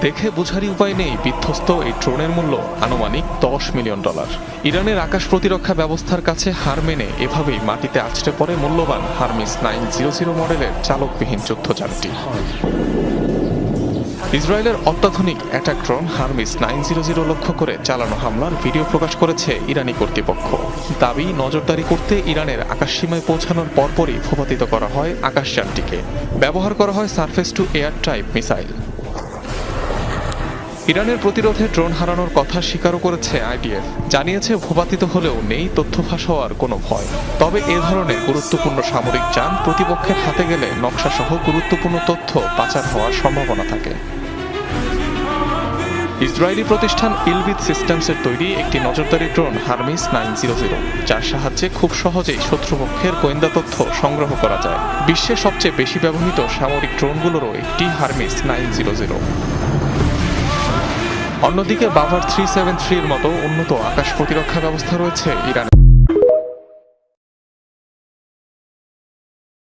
দেখে বোঝারই উপায় নেই বিধ্বস্ত এই ড্রোনের মূল্য আনুমানিক $10 মিলিয়ন। ইরানের আকাশ প্রতিরক্ষা ব্যবস্থার কাছে হার মেনে এভাবেই মাটিতে আছড়ে পড়ে মূল্যবান হারমিস 900 মডেলের চালকবিহীন যুদ্ধযানটি। ইসরায়েলের অত্যাধুনিক অ্যাটাক ড্রোন হারমিস 900 লক্ষ্য করে চালানো হামলার ভিডিও প্রকাশ করেছে ইরানি কর্তৃপক্ষ। দাবি, নজরদারি করতে ইরানের আকাশসীমায় পৌঁছানোর পরপরই ভূপাতিত করা হয় আকাশযানটিকে। ব্যবহার করা হয় surface two air type missile. ইরানের প্রতিরোধে ড্রোন হারানোর কথা স্বীকারও করেছে আইডিএফ। জানিয়েছে ভূপাতিত হলেও নেই তথ্য ফাঁস হওয়ার কোনো ভয়। তবে এ ধরনের গুরুত্বপূর্ণ সামরিক যান প্রতিপক্ষের হাতে গেলে নকশাসহ গুরুত্বপূর্ণ তথ্য পাচার হওয়ার সম্ভাবনা থাকে। ইসরায়েলি প্রতিষ্ঠান ইলবিট সিস্টেমসের তৈরি একটি নজরদারি ড্রোন হারমিস 900, যার সাহায্যে খুব সহজেই শত্রুপক্ষের গোয়েন্দা তথ্য সংগ্রহ করা যায়। বিশ্বের সবচেয়ে বেশি ব্যবহৃত সামরিক ড্রোনগুলোরও একটি হারমিস 900। অন্যদিকে বাভার 373 এর মতো উন্নত আকাশ প্রতিরক্ষা ব্যবস্থা রয়েছে ইরানে।